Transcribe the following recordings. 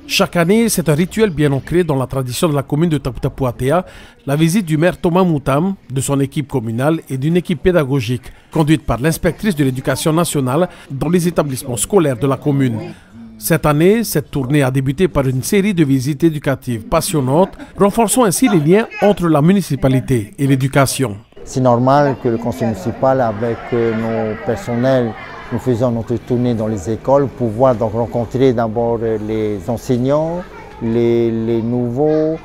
Chaque année, c'est un rituel bien ancré dans la tradition de la commune de Tapuatea, la visite du maire Thomas Moutam, de son équipe communale et d'une équipe pédagogique, conduite par l'inspectrice de l'éducation nationale dans les établissements scolaires de la commune. Cette année, cette tournée a débuté par une série de visites éducatives passionnantes, renforçant ainsi les liens entre la municipalité et l'éducation. C'est normal que le conseil municipal, avec nos personnels, nous faisons notre tournée dans les écoles pour pouvoir donc rencontrer d'abord les enseignants, les nouveaux,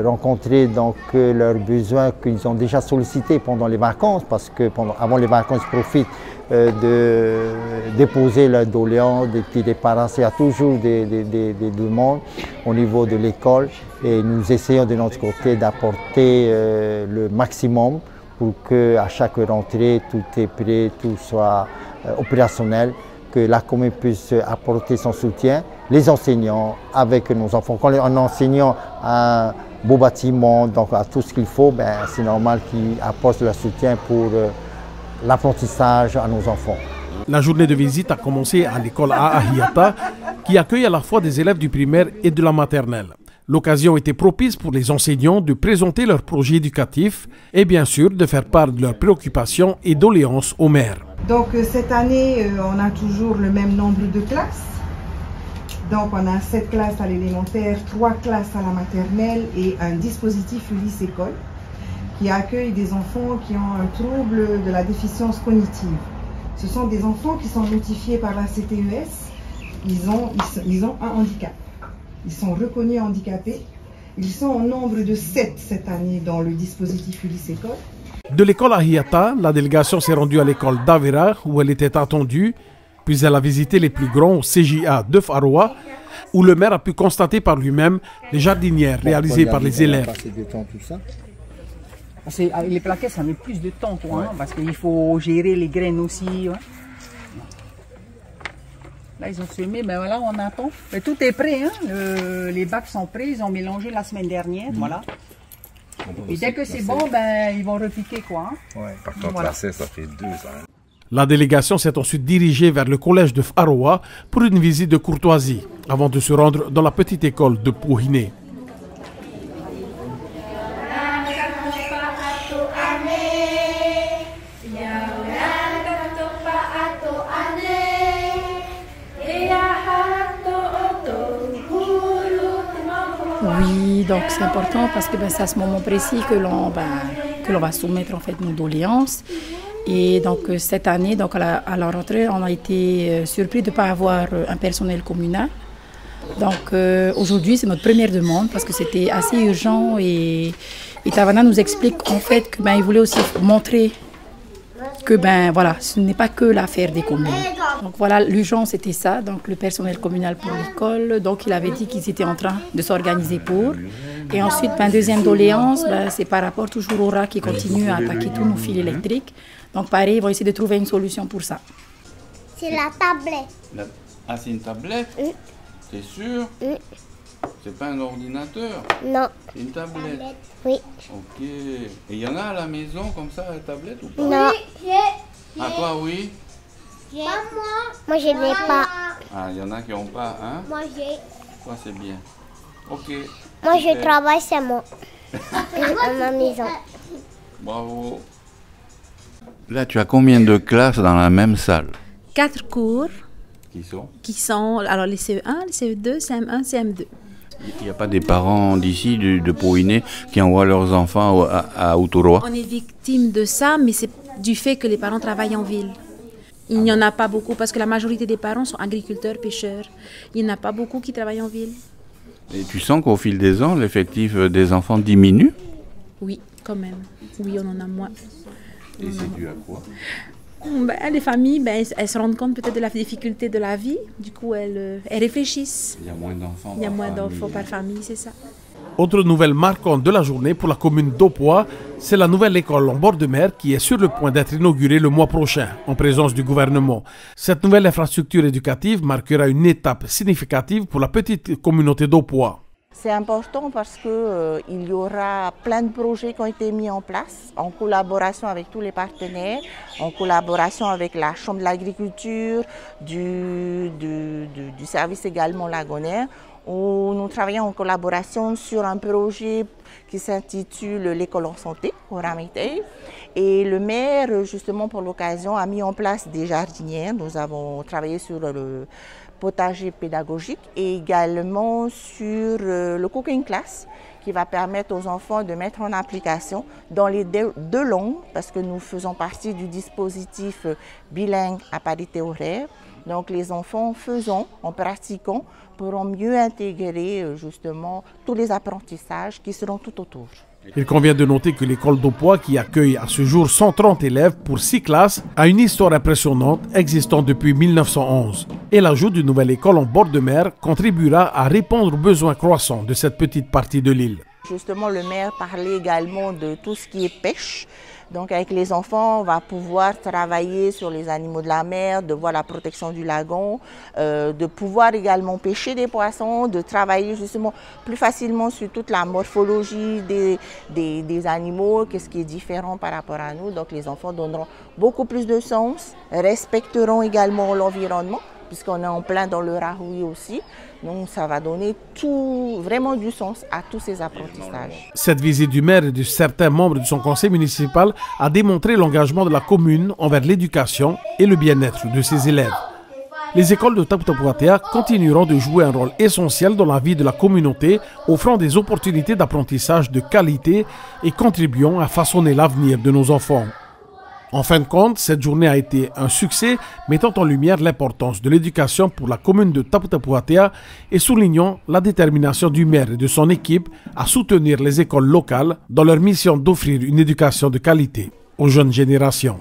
rencontrer donc leurs besoins qu'ils ont déjà sollicités pendant les vacances, parce que avant les vacances, ils profitent de déposer leurs doléances, des parents. Il y a toujours des demandes au niveau de l'école et nous essayons de notre côté d'apporter le maximum pour qu'à chaque rentrée, tout est prêt, tout soit opérationnel, que la commune puisse apporter son soutien, les enseignants avec nos enfants. Quand un enseignant a un beau bâtiment, donc a tout ce qu'il faut, c'est normal qu'il apporte le soutien pour l'apprentissage à nos enfants. La journée de visite a commencé à l'école Ahiata, qui accueille à la fois des élèves du primaire et de la maternelle. L'occasion était propice pour les enseignants de présenter leurs projets éducatifs et bien sûr de faire part de leurs préoccupations et doléances au maire. Donc cette année, on a toujours le même nombre de classes. Donc on a 7 classes à l'élémentaire, 3 classes à la maternelle et un dispositif Ulysse École qui accueille des enfants qui ont un trouble de la déficience cognitive. Ce sont des enfants qui sont notifiés par la CTES, ils ont un handicap. Ils sont reconnus handicapés. Ils sont au nombre de 7 cette année dans le dispositif Ulysse École. De l'école Ahiata, la délégation s'est rendue à l'école d'Avera où elle était attendue, puis elle a visité les plus grands au CJA de Faroua, où le maire a pu constater par lui-même les jardinières réalisées par les élèves. Les plaquettes, ça met plus de temps, parce qu'il faut gérer les graines aussi. Hein. Là, ils ont semé, voilà, on attend. Mais tout est prêt, les bacs sont prêts, ils ont mélangé la semaine dernière, voilà. Et dès que c'est bon, ils vont repiquer, quoi. Par contre, voilà. Ça fait 2 ans. La délégation s'est ensuite dirigée vers le collège de Faroua pour une visite de courtoisie, avant de se rendre dans la petite école de Pouhiné. Oui, donc c'est important parce que c'est à ce moment précis que l'on va soumettre en fait nos doléances. Et donc cette année, donc à la rentrée, on a été surpris de ne pas avoir un personnel communal. Donc aujourd'hui, c'est notre première demande parce que c'était assez urgent et Tavana nous explique en fait qu'il voulait aussi montrer que voilà, ce n'est pas que l'affaire des communes. Donc voilà, l'urgence était ça, donc le personnel communal pour l'école. Donc il avait dit qu'ils étaient en train de s'organiser pour. Et ensuite, deuxième doléance, c'est par rapport toujours au rat qui continue à attaquer tous nos fils électriques. Donc pareil, ils vont essayer de trouver une solution pour ça. C'est la tablette. Ah, c'est une tablette? Oui. T'es sûr? Oui. C'est pas un ordinateur? Non. C'est une tablette? Oui. Ok. Et il y en a à la maison comme ça, la tablette ou pas? Non. Ah, toi, oui? Pas moi. Moi, je n'ai pas. Ah, il y en a qui n'ont pas, hein? Moi, j'ai. Toi, c'est bien. Ok. Moi, je travaille seulement à ma maison. Bravo. Là, tu as combien de classes dans la même salle? 4 cours. Qui sont alors les CE1, les CE2, CM1, CM2. Il n'y a pas des parents d'ici, de Pouhiné, qui envoient leurs enfants à Outouroi? On est victime de ça, mais c'est du fait que les parents travaillent en ville. Il n'y en a pas beaucoup parce que la majorité des parents sont agriculteurs, pêcheurs. Il n'y en a pas beaucoup qui travaillent en ville. Et tu sens qu'au fil des ans, l'effectif des enfants diminue? Oui, quand même. Oui, on en a moins. Et c'est dû à quoi? Les familles, elles se rendent compte peut-être de la difficulté de la vie. Du coup, elles réfléchissent. Il y a moins d'enfants. Il y a moins d'enfants par famille, c'est ça. Autre nouvelle marquante de la journée pour la commune d'Opoa, c'est la nouvelle école en bord de mer qui est sur le point d'être inaugurée le mois prochain, en présence du gouvernement. Cette nouvelle infrastructure éducative marquera une étape significative pour la petite communauté d'Opoa. C'est important parce qu'il y aura plein de projets qui ont été mis en place en collaboration avec tous les partenaires, en collaboration avec la Chambre de l'agriculture, du service également lagonaire. où nous travaillons en collaboration sur un projet qui s'intitule l'école en santé au Ramitei. Et le maire, justement pour l'occasion, a mis en place des jardinières. Nous avons travaillé sur le potager pédagogique et également sur le cooking class qui va permettre aux enfants de mettre en application dans les deux langues parce que nous faisons partie du dispositif bilingue à parité horaire. Donc les enfants en pratiquant, pourront mieux intégrer justement tous les apprentissages qui seront tout autour. Il convient de noter que l'école d'Opoa, qui accueille à ce jour 130 élèves pour 6 classes, a une histoire impressionnante existant depuis 1911. Et l'ajout d'une nouvelle école en bord de mer contribuera à répondre aux besoins croissants de cette petite partie de l'île. Justement, le maire parlait également de tout ce qui est pêche. Donc avec les enfants, on va pouvoir travailler sur les animaux de la mer, de voir la protection du lagon, de pouvoir également pêcher des poissons, de travailler justement plus facilement sur toute la morphologie des animaux, qu'est-ce qui est différent par rapport à nous. Donc les enfants donneront beaucoup plus de sens, respecteront également l'environnement, puisqu'on est en plein dans le Rahui aussi. Donc ça va donner vraiment du sens à tous ces apprentissages. Cette visite du maire et de certains membres de son conseil municipal a démontré l'engagement de la commune envers l'éducation et le bien-être de ses élèves. Les écoles de Taputa Puatea continueront de jouer un rôle essentiel dans la vie de la communauté, offrant des opportunités d'apprentissage de qualité et contribuant à façonner l'avenir de nos enfants. En fin de compte, cette journée a été un succès, mettant en lumière l'importance de l'éducation pour la commune de Taputa Puatea et soulignant la détermination du maire et de son équipe à soutenir les écoles locales dans leur mission d'offrir une éducation de qualité aux jeunes générations.